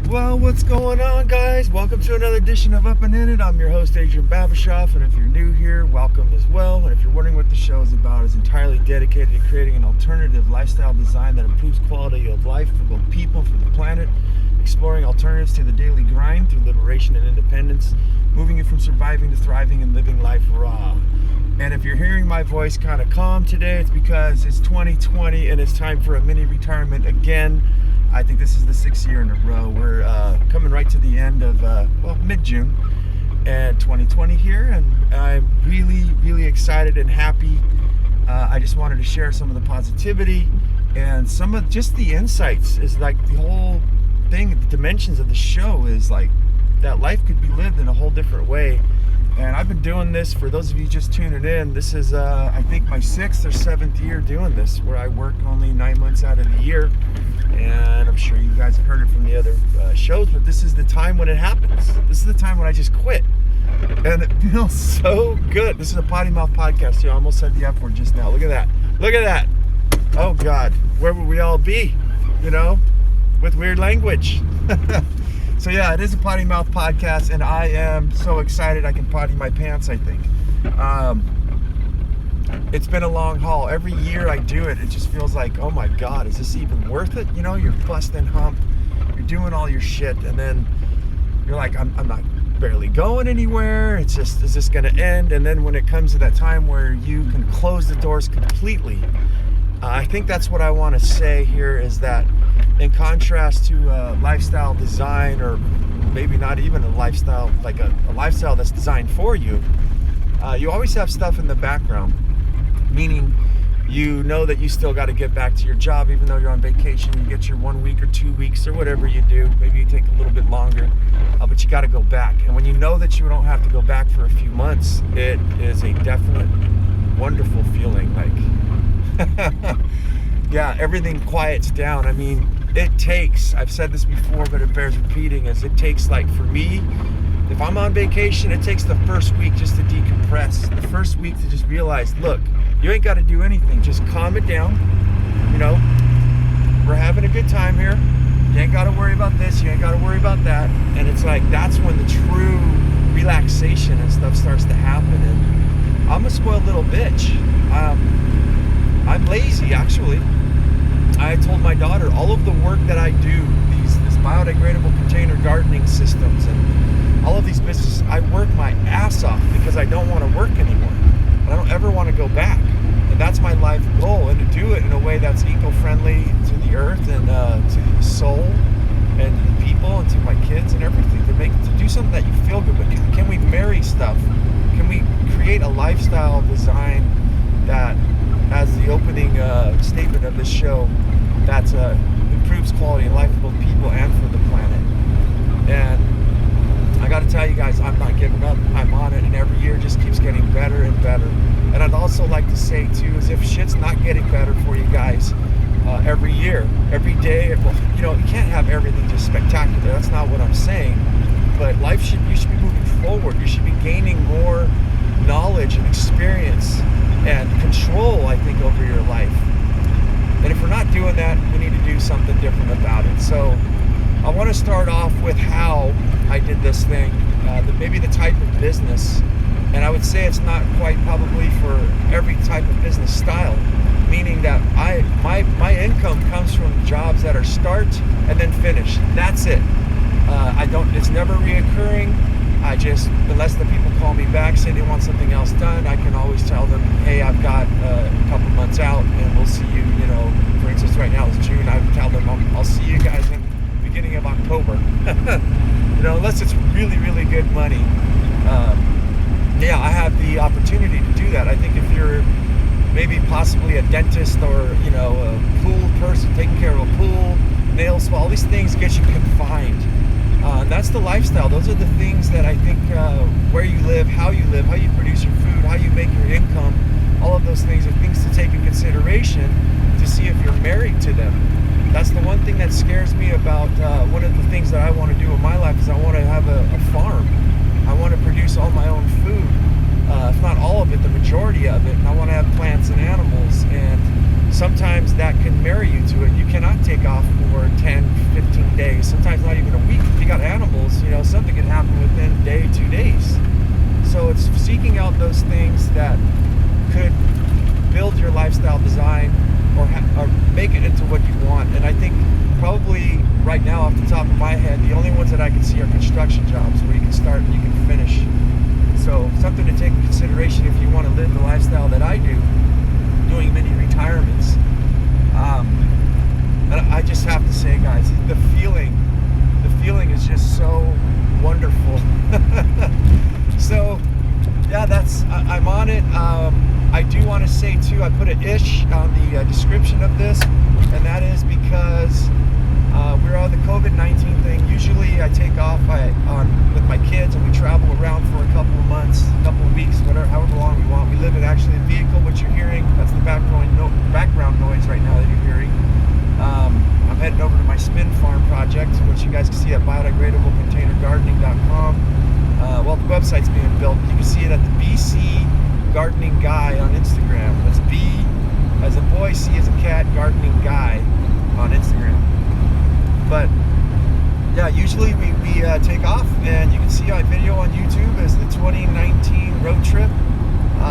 Well, what's going on, guys? Welcome to another edition of Up and In It. I'm your host, Adrian Babashoff, and if you're new here, welcome as well. And if you're wondering what the show is about, it's entirely dedicated to creating an alternative lifestyle design that improves quality of life for both people and for the planet, exploring alternatives to the daily grind through liberation and independence, moving you from surviving to thriving and living life raw. And if you're hearing my voice kind of calm today, it's because it's 2020 and it's time for a mini retirement again. I think this is the 6th year in a row. We're coming right to the end of, mid-June and 2020 here, and I'm really excited and happy. I just wanted to share some of the positivity and some of just the insights. Is like the whole thing, the dimensions of the show is like that life could be lived in a whole different way. And I've been doing this, for those of you just tuning in, this is I think my 6th or 7th year doing this, where I work only 9 months out of the year. And I'm sure you guys have heard it from the other shows, but this is the time when it happens. This is the time when I just quit. And it feels so good. This is a potty mouth podcast. I almost said the F word just now. Look at that. Look at that. Oh, God. Where would we all be, with weird language? So, yeah, it is a potty mouth podcast, and I am so excited I can potty my pants, I think. It's been a long haul. Every year I do it, it just feels like, oh my God, is this even worth it? You're busting hump, you're doing all your shit, and then you're like, I'm not barely going anywhere. It's just, is this gonna end? And then when it comes to that time where you can close the doors completely, I think that's what I want to say here, is that in contrast to lifestyle design, or maybe not even a lifestyle, like a lifestyle that's designed for you, you always have stuff in the background. Meaning, that you still got to get back to your job, even though you're on vacation. You get your 1 week or 2 weeks or whatever you do. Maybe you take a little bit longer, but you got to go back. And when you know that you don't have to go back for a few months, it is a definite, wonderful feeling. Like, yeah, everything quiets down. I mean, it takes, I've said this before, but it bears repeating, is it takes, like, for me, if I'm on vacation, it takes the first week just to decompress. The first week to just realize, look, you ain't got to do anything. Just calm it down. We're having a good time here. You ain't got to worry about this. You ain't got to worry about that. And it's like, that's when the true relaxation and stuff starts to happen. And I'm a spoiled little bitch. I'm lazy, actually. I told my daughter, all of the work that I do, this biodegradable container gardening systems and all of these businesses, I work my ass off because I don't want to work anymore. I don't ever want to go back. And that's my life goal, and to do it in a way that's eco-friendly to the earth and to the soul and to the people and to my kids and everything, to do something that you feel good. But can we marry stuff? Can we create a lifestyle design that, as the opening statement of this show, that improves quality of life for both people and for the planet? And I got to tell you guys, I'm not giving up. I'm on it, and every year just keeps getting better and better. And I'd also like to say, too, is if shit's not getting better for you guys every year, every day, well, you can't have everything just spectacular. That's not what I'm saying. But you should be moving forward. You should be gaining more knowledge and experience and control, I think, over your life. And if we're not doing that, we need to do something different about it. So I want to start off with how I did this thing, maybe the type of business, and I would say it's not quite probably for every type of business style, meaning that my income comes from jobs that are start and then finish. That's it. It's never reoccurring. Unless the people call me back, say they want something else done, I can always tell them, hey, I've got a couple months out and we'll see you, for instance, right now it's June, I would tell them I'll see you guys in the beginning of October. Unless it's really good money. I have the opportunity to do that. I think if you're maybe possibly a dentist or, a pool person taking care of a pool, nail spa, all these things get you confined. And that's the lifestyle. Those are the things that I think where you live, how you produce your food, how you make your income, all of those things are things to take in consideration to see if you're married to them. That's the one thing that scares me about one of the things that I want to do in my life is I want to have a farm. I want to produce all my own food, if not all of it, the majority of it. And I want to have plants and animals. And sometimes that can marry you to it. You cannot take off for 10, 15 days, sometimes not even a week. If you got animals, you know, something can happen within a day, 2 days. So it's seeking out those things that could build your lifestyle design or make it into what you want. And I think probably right now off the top of my head, the only ones that I can see are construction jobs where you can start and you can finish. So something to take into consideration if you want to live the lifestyle that I do, doing mini retirements. And I just have to say, guys, the feeling is just so wonderful. So yeah, I'm on it. I do want to say too, I put an ish on the description of this, and that is because we're on the COVID-19 thing. Usually I take off with my kids and we travel around for a couple of months, a couple of weeks, however long we want. We live in actually a vehicle, which you're hearing. That's the background noise right now that you're hearing. I'm heading over to my spin farm project, which you guys can see at biodegradablecontainergardening.com. Well, the website's being built. You can see it at the BC Gardening Guy on Instagram. That's B as a boy, C as a cat, Gardening Guy on Instagram. But yeah, usually we take off, and you can see my video on YouTube as the 2019 road trip.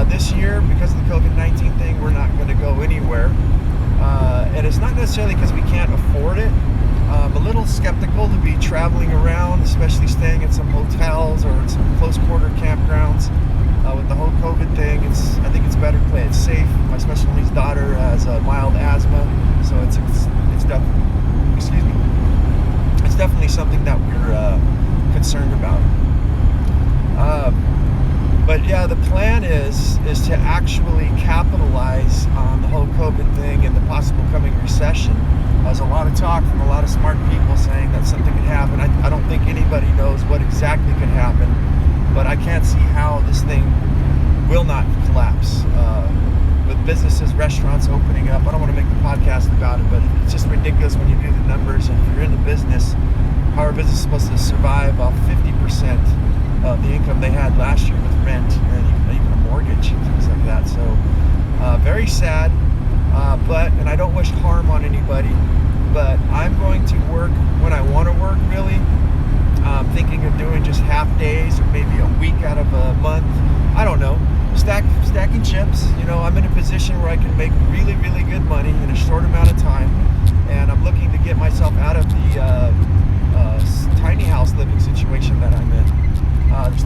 This year, because of the COVID-19 thing, we're not going to go anywhere. And it's not necessarily because we can't afford it. I'm a little skeptical to be traveling around, especially staying at some hotels or in some close quarter campgrounds. With the whole COVID thing, I think it's better to play it safe. My special needs daughter has mild asthma, so it's definitely, excuse me, it's definitely something that we're concerned about. But yeah, the plan is to actually capitalize on the whole COVID thing and the possible coming recession. There's a lot of talk from a lot of smart people saying that something could happen. I don't think anybody knows what exactly could happen, but I can't see how this thing will not collapse. With businesses, restaurants opening up, I don't want to make the podcast about it, but it's just ridiculous when you do the numbers. And if you're in the business, how are businesses supposed to survive off 50% of the income they had last year with rent and even a mortgage and things like that? So very sad, and I don't wish harm on anybody, but I'm going to work when I want to work, really. Thinking of doing just half days or maybe a week out of a month. I don't know. Stacking chips. You know, I'm in a position where I can make really, really good money in a short amount of time, and I'm looking to get myself out of the tiny house living situation that I'm in.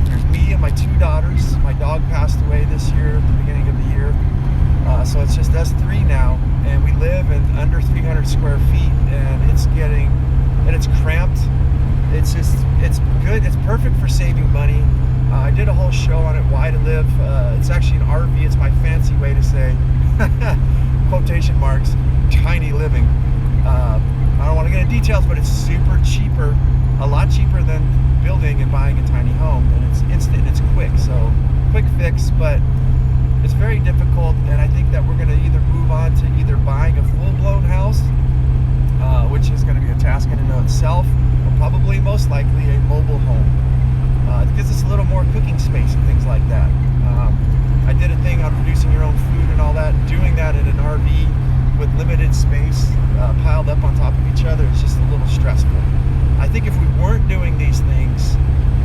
There's me and my 2 daughters. My dog passed away this year at the beginning of the year, so it's just us 3 now, and we live in under 300 square feet, and it's cramped. It's good. It's perfect for saving money. I did a whole show on it, why to live. It's actually an RV. It's my fancy way to say, quotation marks, tiny living. I don't want to get into details, but it's super cheaper, a lot cheaper than building and buying a tiny home. And it's instant, it's quick. So quick fix, but it's very difficult. And I think that we're going to either move on to either buying a full-blown house, which is going to be a task in and of itself, or probably most likely a mobile home. It gives us a little more cooking space and things like that. I did a thing on producing your own food and all that. Doing that in an RV with limited space piled up on top of each other is just a little stressful. I think if we weren't doing these things,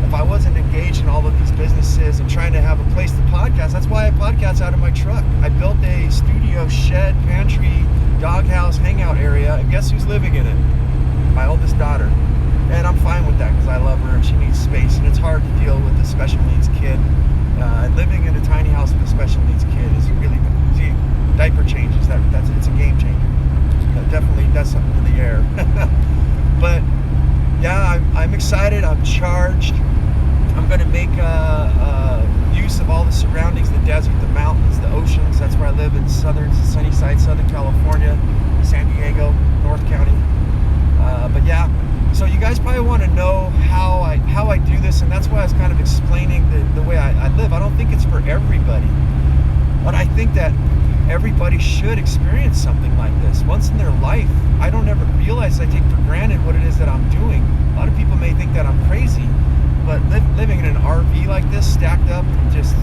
if I wasn't engaged in all of these businesses and trying to have a place to podcast, that's why I podcast out of my truck. I built a studio, shed, pantry, doghouse, hangout area, and guess who's living in it? My oldest daughter. And I'm fine with that because I love her and she needs space, and it's hard to deal with a special needs kid. Living in a tiny house with a special needs kid is really, see, diaper changes, it's a game changer. That definitely does something to the air. But yeah, I'm excited, I'm charged. I'm going to make use of all the surroundings, the desert, the mountains, the oceans. That's where I live in sunny side, Southern California, San Diego, North County. But yeah, so you guys probably want to know how I do this, and that's why I was kind of explaining the way I live. I don't think it's for everybody, but I think that everybody should experience something like this once in their life. I don't ever realize, I take for granted what it is that I'm doing. A lot of people may think that I'm crazy, but living in an RV like this, stacked up, just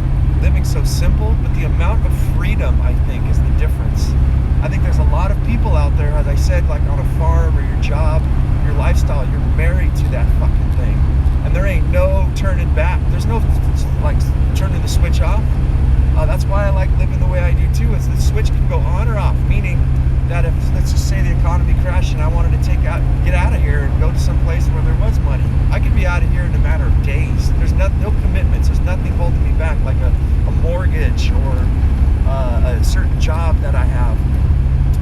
living so simple, but the amount of freedom, I think, is the difference. I think there's a lot of people out there, as I said, like on a farm or your job, your lifestyle, you're married to that fucking thing. And there ain't no turning back. There's no, like, turning the switch off. That's why I like living the way I do too, is the switch can go on or off, meaning that if, let's just say the economy crashed and I wanted to get out of here and go to some place where there was money, I could be out of here in a matter of days. There's no commitments. There's nothing holding me back, like a mortgage or a certain job that I have.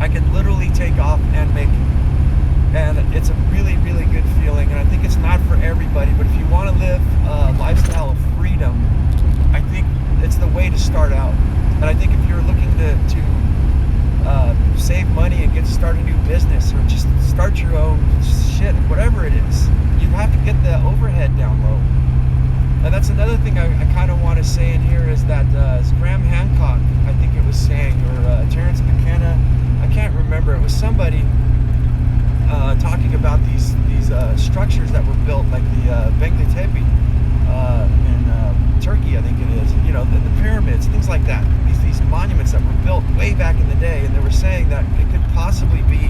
I can literally take off and make it. And it's a really, really good feeling. And I think it's not for everybody, but if you want to live a lifestyle of freedom, I think it's the way to start out. And I think if you're looking to save money and start a new business, or just start your own shit, whatever it is, you have to get the overhead down low. And that's another thing I kind of want to say in here is that Graham Hancock, I think it was saying, or Terrence McKenna, I can't remember, it was somebody talking about these structures that were built, like the Göbekli Tepe in Turkey, I think it is, you know, the pyramids, things like that, these monuments that were built way back in the day. And they were saying that it could possibly be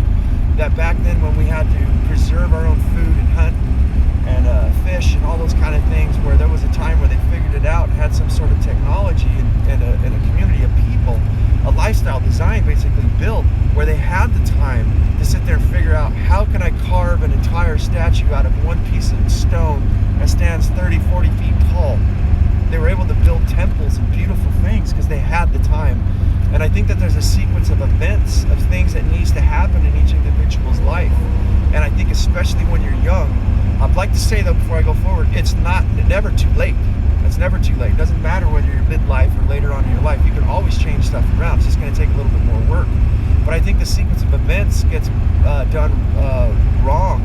that back then, when we had to preserve our own food and hunt and fish and all those kind of things, where there was a time where they figured it out and had some sort of technology and a community of people, a lifestyle design basically built, where they had the time to sit there and figure out, how can I carve an entire statue out of one piece of stone that stands 30, 40 feet tall. They were able to build temples and beautiful things because they had the time. And I think that there's a sequence of events, of things that needs to happen in each individual's life. And I think especially when you're young, I'd like to say though, before I go forward, it's never too late. It's never too late. It doesn't matter whether you're midlife or later on in your life. You can always change stuff around. It's just going to take a little bit more work. But I think the sequence of events gets done wrong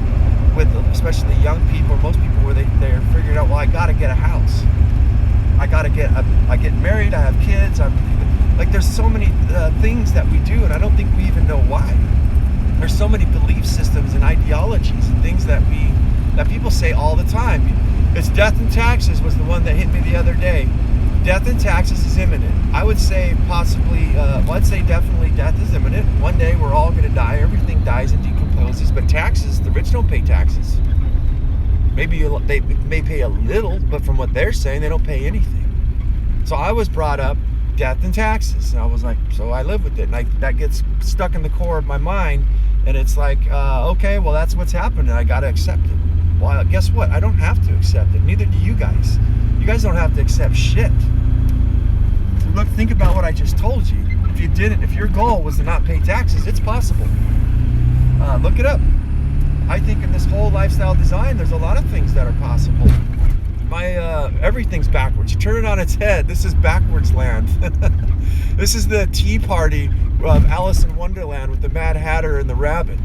with especially young people, or most people, where they're figuring out, well, I got to get a house. I get married, I have kids. Like, there's so many things that we do, and I don't think we even know why. There's so many belief systems and ideologies and things that people say all the time. It's death and taxes was the one that hit me the other day. Death and taxes is imminent. I would say possibly, I'd say definitely death is imminent. One day we're all going to die. Everything dies and decomposes. But taxes, the rich don't pay taxes. Maybe they may pay a little, but from what they're saying, they don't pay anything. So I was brought up, death and taxes. And I was like, so I live with it. And that gets stuck in the core of my mind. And it's like, okay, well, that's what's happening. I got to accept it. Well, guess what? I don't have to accept it. Neither do you guys. You guys don't have to accept shit. So look, think about what I just told you. If your goal was to not pay taxes, it's possible. Look it up. I think in this whole lifestyle design, there's a lot of things that are possible. Everything's backwards. You turn it on its head. This is backwards land. This is the Tea Party of Alice in Wonderland with the Mad Hatter and the rabbit.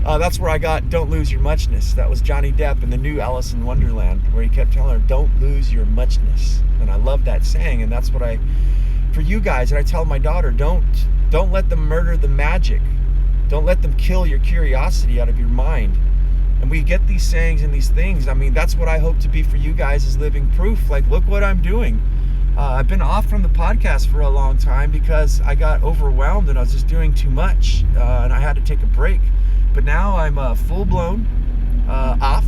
That's where I got "Don't Lose Your Muchness." That was Johnny Depp in the new Alice in Wonderland, where he kept telling her, "Don't lose your muchness." And I love that saying, and that's what for you guys, and I tell my daughter, don't let them murder the magic. Don't let them kill your curiosity out of your mind. And we get these sayings and these things. I mean, that's what I hope to be for you guys, is living proof. Like, look what I'm doing. I've been off from the podcast for a long time because I got overwhelmed and I was just doing too much, and I had to take a break. But now I'm full-blown off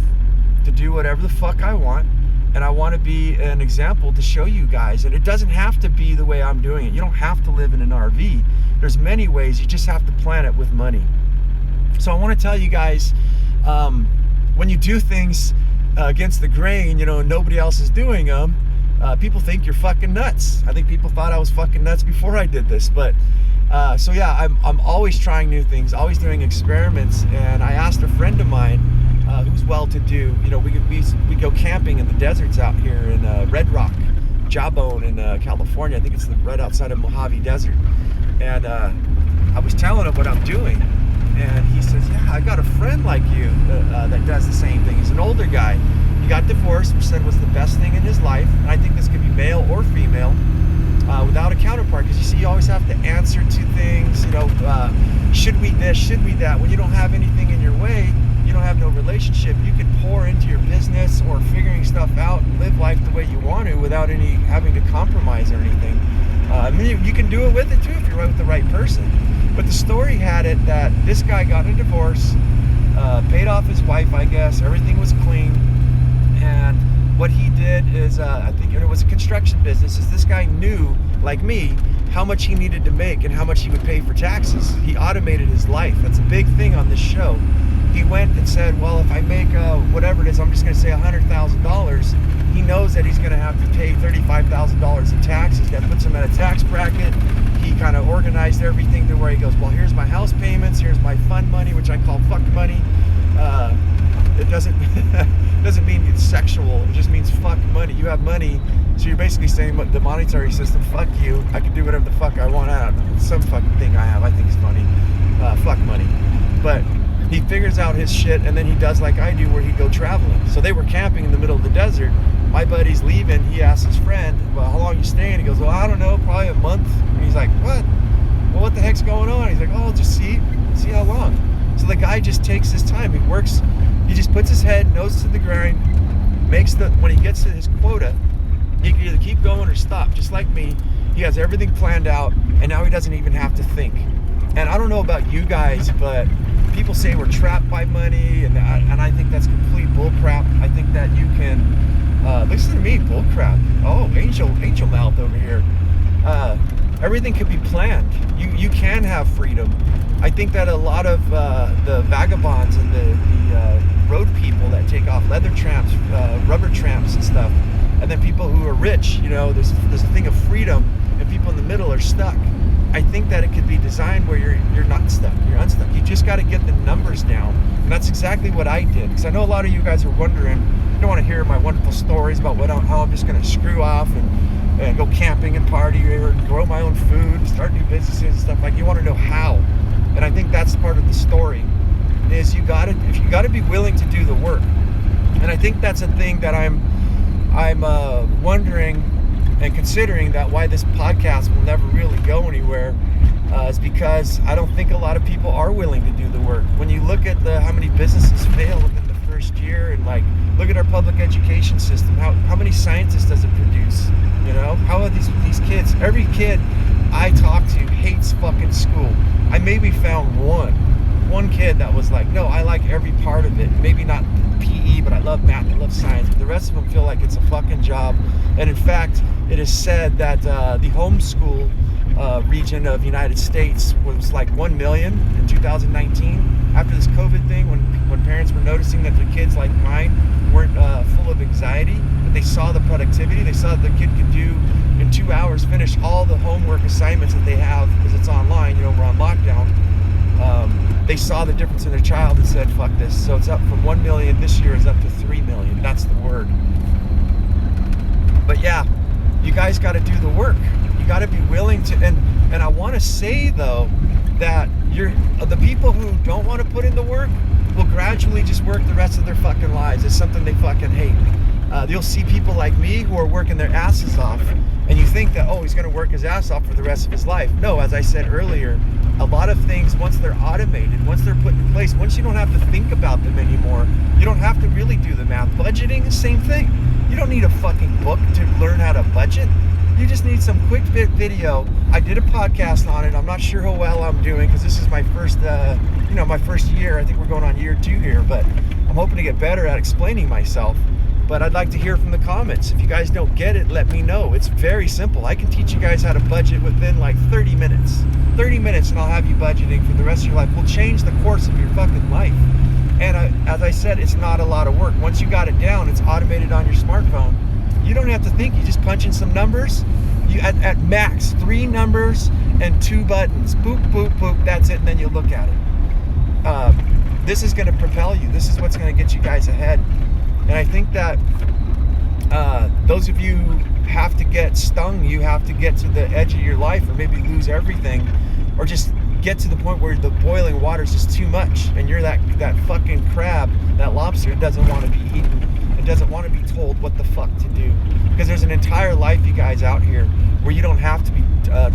to do whatever the fuck I want, and I want to be an example to show you guys. And it doesn't have to be the way I'm doing it. You don't have to live in an RV. There's many ways. You just have to plan it with money. So I want to tell you guys, when you do things against the grain, nobody else is doing them, people think you're fucking nuts. I think people thought I was fucking nuts before I did this, but so yeah, I'm always trying new things, always doing experiments. And I asked a friend of mine who's well-to-do. We go camping in the deserts out here in Red Rock, Jawbone in California. I think it's right outside of Mojave Desert. And I was telling him what I'm doing, and he says, "Yeah, I got a friend like you that does the same thing." He's an older guy. He got divorced, which said was the best thing in his life. And I think this could be male or female, without a counterpart, because you see, you always have to answer to things. Should we this? Should we that? When you don't have anything in your way, don't have no relationship, you can pour into your business or figuring stuff out and live life the way you want to without any having to compromise or anything. I mean, you can do it with it too if you're with the right person. But the story had it that this guy got a divorce, paid off his wife, I guess. Everything was clean. And what he did is, I think it was a construction business, is this guy knew, like me, how much he needed to make and how much he would pay for taxes. He automated his life. That's a big thing on this show. He went and said, well, if I make whatever it is, I'm just going to say $100,000. He knows that he's going to have to pay $35,000 in taxes. That puts him at a tax bracket. He kind of organized everything to where he goes, well, here's my house payments, here's my fun money, which I call fuck money. It doesn't mean it's sexual. It just means fuck money. You have money, so you're basically saying the monetary system, fuck you. I can do whatever the fuck I want. I don't know, some fucking thing I have. I think it's funny. Fuck money. But he figures out his shit, and then he does like I do, where he'd go traveling. So they were camping in the middle of the desert. My buddy's leaving. He asks his friend, well, how long are you staying? He goes, well, I don't know, probably a month. And he's like, what? Well, what the heck's going on? He's like, oh, just see how long. So the guy just takes his time. He works. He just puts his head, nose to the grind, when he gets to his quota, he can either keep going or stop. Just like me, he has everything planned out, and now he doesn't even have to think. And I don't know about you guys, but people say we're trapped by money, and I think that's complete bullcrap. I think that you can, listen to me, bullcrap. Oh, angel mouth over here. Everything can be planned. You can have freedom. I think that a lot of the vagabonds and the road people that take off, leather tramps, rubber tramps and stuff, and then people who are rich, there's a thing of freedom, and people in the middle are stuck. I think that it could be designed where you're not stuck, you're unstuck. You just got to get the numbers down, and that's exactly what I did. Because I know a lot of you guys are wondering, you don't want to hear my wonderful stories about how I'm just going to screw off and go camping and party or grow my own food, start new businesses and stuff. Like, you want to know how. And I think that's part of the story, is you gotta be willing to do the work. And I think that's a thing that I'm wondering and considering, that why this podcast will never really go anywhere, is because I don't think a lot of people are willing to do the work. When you look at how many businesses fail within the first year, and like, look at our public education system, how many scientists does it produce? How are these kids? Every kid I talk to hates fucking school. I maybe found one kid that was like, no, I like every part of it. Maybe not PE, but I love math, I love science. But the rest of them feel like it's a fucking job. And in fact, it is said that the homeschool region of the United States was like 1 million in 2019. After this COVID thing, when parents were noticing that their kids like mine weren't full of anxiety, but they saw the productivity, they saw that the kid could do in 2 hours, finish all the homework assignments that they have, because it's online, we're on lockdown. They saw the difference in their child and said, fuck this. So it's up from 1 million this year, is up to 3 million. That's the word. But yeah, you guys got to do the work. You got to be willing to, and I want to say though, that the people who don't want to put in the work will gradually just work the rest of their fucking lives. It's something they fucking hate. You'll see people like me who are working their asses off, and you think that, oh, he's going to work his ass off for the rest of his life. No, as I said earlier, a lot of things, once they're automated, once they're put in place, once you don't have to think about them anymore, you don't have to really do the math. Budgeting, the same thing. You don't need a fucking book to learn how to budget. You just need some quick video. I did a podcast on it. I'm not sure how well I'm doing, because this is my first, my first year. I think we're going on year 2 here, but I'm hoping to get better at explaining myself. But I'd like to hear from the comments. If you guys don't get it, let me know. It's very simple. I can teach you guys how to budget within like 30 minutes. 30 minutes and I'll have you budgeting for the rest of your life. We'll change the course of your fucking life. And as I said, it's not a lot of work. Once you got it down, it's automated on your smartphone. You don't have to think. You just punch in some numbers. You at max 3 numbers and 2 buttons. Boop, boop, boop. That's it. And then you look at it. This is going to propel you. This is what's going to get you guys ahead. And I think that those of you who have to get stung, you have to get to the edge of your life, or maybe lose everything, or just get to the point where the boiling water is just too much, and you're that fucking crab, that lobster that doesn't want to be eaten, and doesn't want to be told what the fuck to do. Because there's an entire life, you guys, out here where you don't have to be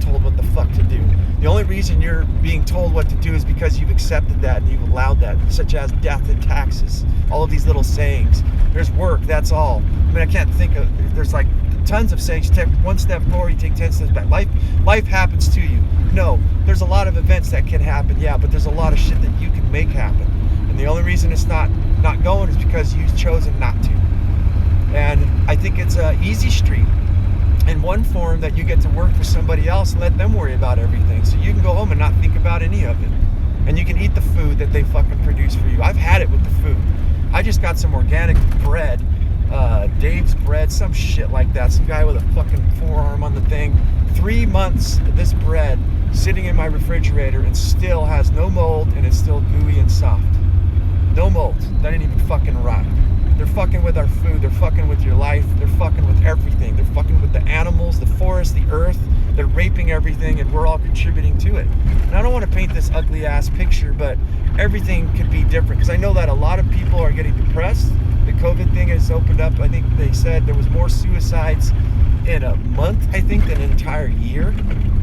told what the fuck to do. The only reason you're being told what to do is because you've accepted that and you've allowed that, such as death and taxes, all of these little sayings. There's work, that's all. I mean, I can't think of, there's like tons of sayings. Take one step forward, you take 10 steps back. Life happens to you. No, there's a lot of events that can happen, yeah, but there's a lot of shit that you can make happen. And the only reason it's not going is because you've chosen not to. And I think it's an easy street in one form, that you get to work for somebody else and let them worry about everything. So you can go home and not think about any of it. And you can eat the food that they fucking produce for you. I've had it with the food. I just got some organic bread, Dave's bread, some shit like that. Some guy with a fucking forearm on the thing. 3 months of this bread sitting in my refrigerator and still has no mold and it's still gooey and soft. No mold. That ain't even fucking rot. They're fucking with our food. They're fucking with your life. They're fucking with everything. They're fucking with the animals, the forest, the earth. They're raping everything, and we're all contributing to it. And I don't want to paint this ugly ass picture, but everything could be different, because I know that a lot of people are getting depressed. The COVID thing has opened up. I think they said there was more suicides in a month, I think, than an entire year.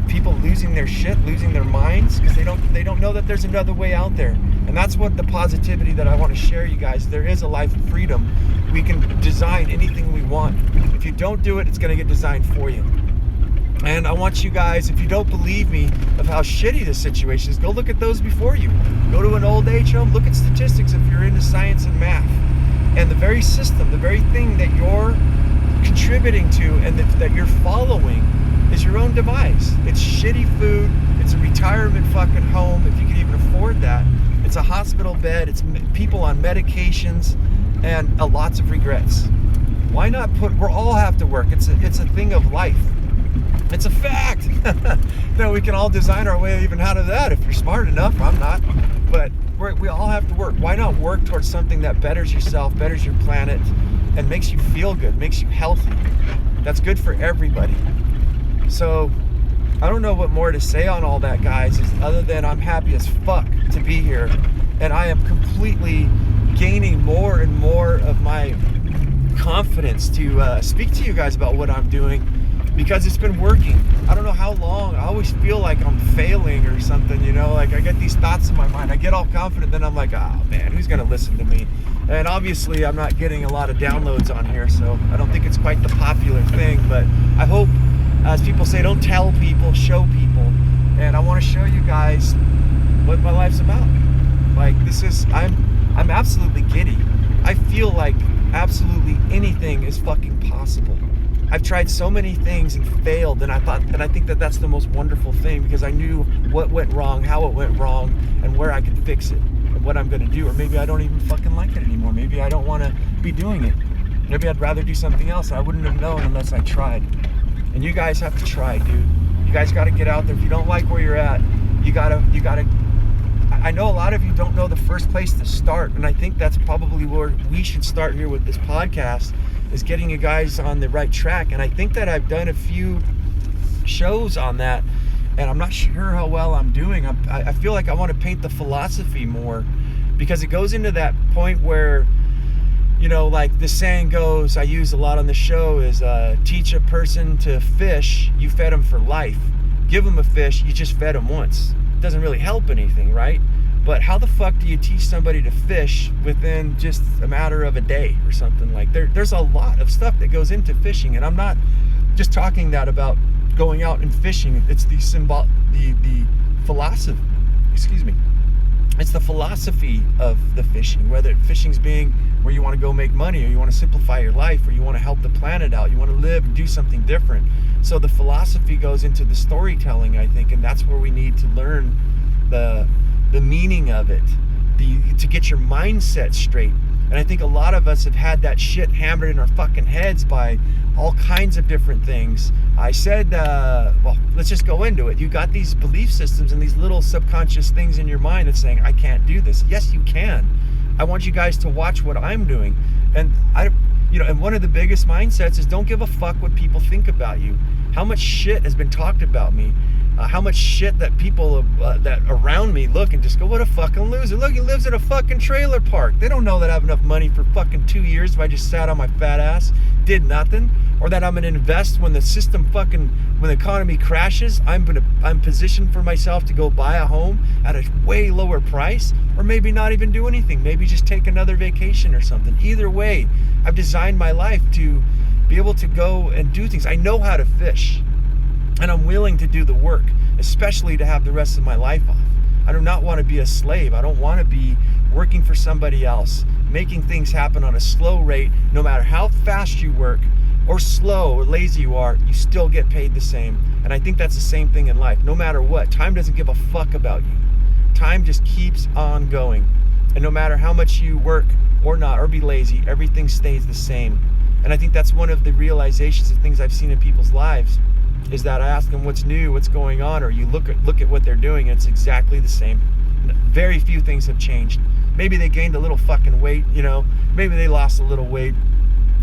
People losing their shit, losing their minds, because they don't know that there's another way out there. And that's what the positivity that I want to share, you guys. There is a life of freedom. We can design anything we want. If you don't do it, it's going to get designed for you. And I want you guys, if you don't believe me of how shitty this situation is, go look at those before you. Go to an old age home, look at statistics if you're into science and math. And the very system, the very thing that you're contributing to and that you're following is your own demise. It's shitty food. It's a retirement fucking home, if you can even afford that. It's a hospital bed. It's people on medications, and lots of regrets. Why not we all have to work. It's a thing of life. It's a fact. That we can all design our way even out of that if you're smart enough. I'm not. But we all have to work. Why not work towards something that betters yourself, betters your planet, and makes you feel good, makes you healthy? That's good for everybody. So I don't know what more to say on all that, guys, other than I'm happy as fuck to be here. And I am completely gaining more and more of my confidence to speak to you guys about what I'm doing, because it's been working. I don't know how long. I always feel like I'm failing or something, you know, like I get these thoughts in my mind. I get all confident, then I'm like, oh man, who's gonna listen to me? And obviously I'm not getting a lot of downloads on here, so I don't think it's quite the popular thing, but I hope, as people say, don't tell people, show people. And I want to show you guys what my life's about. Like, I'm absolutely giddy. I feel like absolutely anything is fucking possible. I've tried so many things and failed, and I think that that's the most wonderful thing, because I knew what went wrong, how it went wrong, and where I can fix it, and what I'm going to do. Or maybe I don't even fucking like it anymore. Maybe I don't want to be doing it. Maybe I'd rather do something else. I wouldn't have known unless I tried. And you guys have to try, dude. You guys got to get out there. If you don't like where you're at, you gotta. I know a lot of you don't know the first place to start, and I think that's probably where we should start here with this podcast, is getting you guys on the right track. And I think that I've done a few shows on that, and I'm not sure how well I'm doing. I feel like I want to paint the philosophy more, because it goes into that point where, you know, like the saying goes, I use a lot on the show, is teach a person to fish, you fed them for life. Give them a fish, you just fed them once. It doesn't really help anything, right? But how the fuck do you teach somebody to fish within just a matter of a day or something? Like, there's a lot of stuff that goes into fishing, and I'm not just talking that about going out and fishing. It's the philosophy, excuse me. It's the philosophy of the fishing, whether fishing's being where you want to go make money, or you want to simplify your life, or you want to help the planet out, you want to live and do something different. So the philosophy goes into the storytelling, I think, and that's where we need to learn the meaning of it, to get your mindset straight. And I think a lot of us have had that shit hammered in our fucking heads by all kinds of different things. I said, well, let's just go into it. You got these belief systems and these little subconscious things in your mind that's saying, I can't do this. Yes, you can. I want you guys to watch what I'm doing. And and one of the biggest mindsets is don't give a fuck what people think about you. How much shit has been talked about me? how much shit that people that around me look and just go, what a fucking loser. Look, he lives in a fucking trailer park. They don't know that I have enough money for fucking 2 years if I just sat on my fat ass, did nothing, or that I'm gonna invest when the system when the economy crashes. I'm positioned for myself to go buy a home at a way lower price, or maybe not even do anything, maybe just take another vacation or something. Either way, I've designed my life to be able to go and do things. I know how to fish, and I'm willing to do the work, especially to have the rest of my life off. I do not want to be a slave. I don't want to be working for somebody else, making things happen on a slow rate. No matter how fast you work or slow or lazy you are, you still get paid the same. And I think that's the same thing in life. No matter what, time doesn't give a fuck about you. Time just keeps on going. And no matter how much you work or not, or be lazy, everything stays the same. And I think that's one of the realizations of things I've seen in people's lives, is that I ask them what's new, what's going on, or you look at what they're doing, and it's exactly the same. Very few things have changed. Maybe they gained a little fucking weight, maybe they lost a little weight.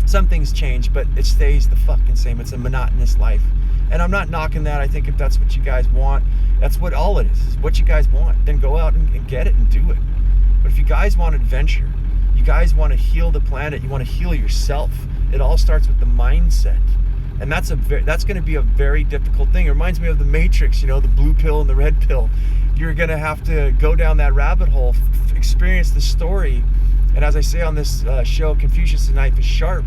Some things change, but it stays the fucking same. It's a monotonous life. And I'm not knocking that. I think if that's what you guys want, that's what all it is what you guys want. Then go out and get it and do it. But if you guys want adventure, you guys want to heal the planet, you want to heal yourself, it all starts with the mindset. And that's going to be a very difficult thing. It reminds me of the Matrix, the blue pill and the red pill. You're going to have to go down that rabbit hole, experience the story. And as I say on this show, Confucius' Knife is Sharp,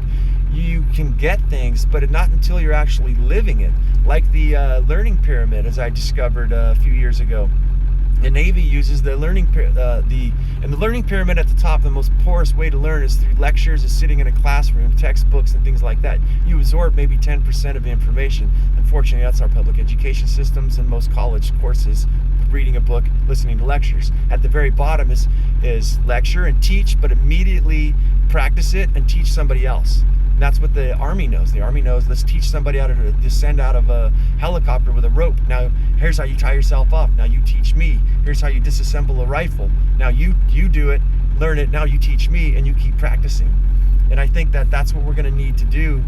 you can get things, but not until you're actually living it. Like the learning pyramid, as I discovered a few years ago. The Navy uses the learning and the learning pyramid at the top. The most poorest way to learn is through lectures, is sitting in a classroom, textbooks, and things like that. You absorb maybe 10% of the information. Unfortunately, that's our public education systems and most college courses. Reading a book, listening to lectures. At the very bottom is lecture and teach, but immediately practice it and teach somebody else. And that's what the Army knows. The Army knows, let's teach somebody how to descend out of a helicopter with a rope. Now, here's how you tie yourself off. Now you teach me. Here's how you disassemble a rifle. Now you do it, learn it. Now you teach me, and you keep practicing. And I think that's what we're going to need to do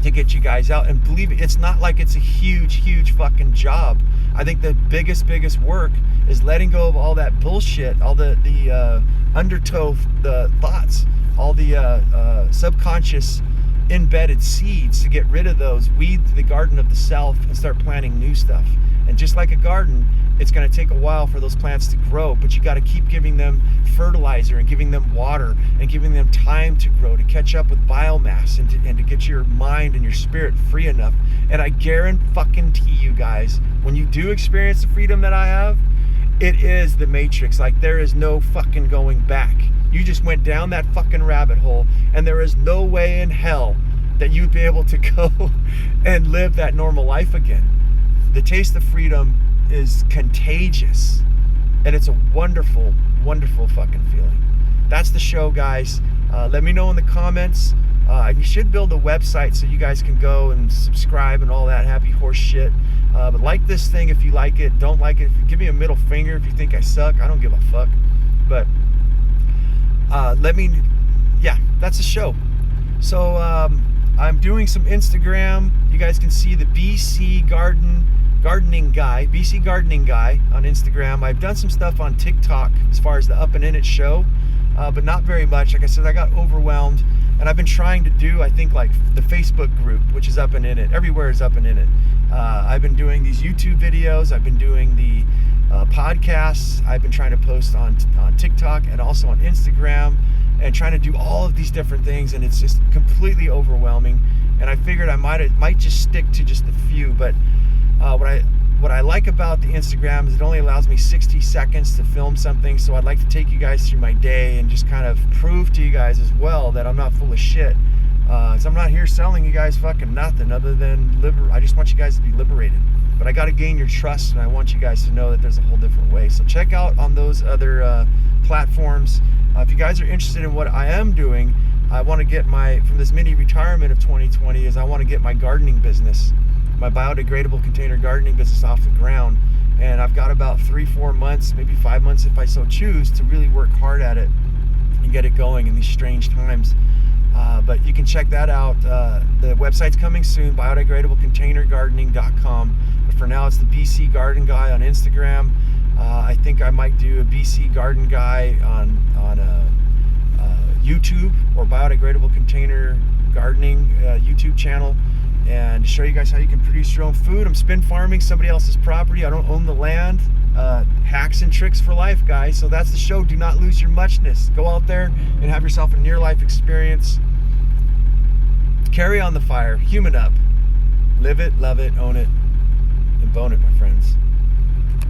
to get you guys out. And believe it, it's not like it's a huge fucking job. I think the biggest work is letting go of all that bullshit, all the undertow, the thoughts, all the subconscious embedded seeds, to get rid of those, weed the garden of the self, and start planting new stuff. And just like a garden, it's going to take a while for those plants to grow, but you got to keep giving them fertilizer and giving them water and giving them time to grow, to catch up with biomass, and to get your mind and your spirit free enough. And I guarantee you guys, when you do experience the freedom that I have, it is the Matrix. Like, there is no fucking going back. You just went down that fucking rabbit hole, and there is no way in hell that you'd be able to go and live that normal life again. The taste of freedom is contagious, and it's a wonderful fucking feeling. That's the show, guys. Let me know in the comments. You should build a website so you guys can go and subscribe and all that happy horse shit. But like this thing if you like it. Don't like it, give me a middle finger if you think I suck. I don't give a fuck. But that's the show. So I'm doing some Instagram. You guys can see the BC Gardening Guy on Instagram. I've done some stuff on TikTok as far as the Up and In It show, but not very much. Like I said, I got overwhelmed, and I've been trying to do, I think, like the Facebook group, which is Up and In It. Everywhere is Up and In It. I've been doing these YouTube videos. I've been doing the podcasts. I've been trying to post on TikTok and also on Instagram, and trying to do all of these different things, and it's just completely overwhelming. And I figured I might just stick to just a few. But what I like about the Instagram is it only allows me 60 seconds to film something. So I'd like to take you guys through my day and just kind of prove to you guys as well that I'm not full of shit. So I'm not here selling you guys fucking nothing other than I just want you guys to be liberated. But I got to gain your trust, and I want you guys to know that there's a whole different way. So check out on those other platforms. If you guys are interested in what I am doing, I want to get from this mini retirement of 2020 is I want to get my gardening business, my biodegradable container gardening business off the ground. And I've got about 3-4 months, maybe 5 months if I so choose, to really work hard at it and get it going in these strange times. But you can check that out. The website's coming soon, biodegradablecontainergardening.com. But For now, it's the BC Garden Guy on Instagram. I think I might do a BC Garden Guy on YouTube, or Biodegradable Container Gardening YouTube channel, and show you guys how you can produce your own food. I'm spin farming somebody else's property. I don't own the land. Hacks and tricks for life, guys. So that's the show. Do not lose your muchness. Go out there and have yourself a near-life experience. Carry on the fire. Human up. Live it, love it, own it, and bone it, my friends.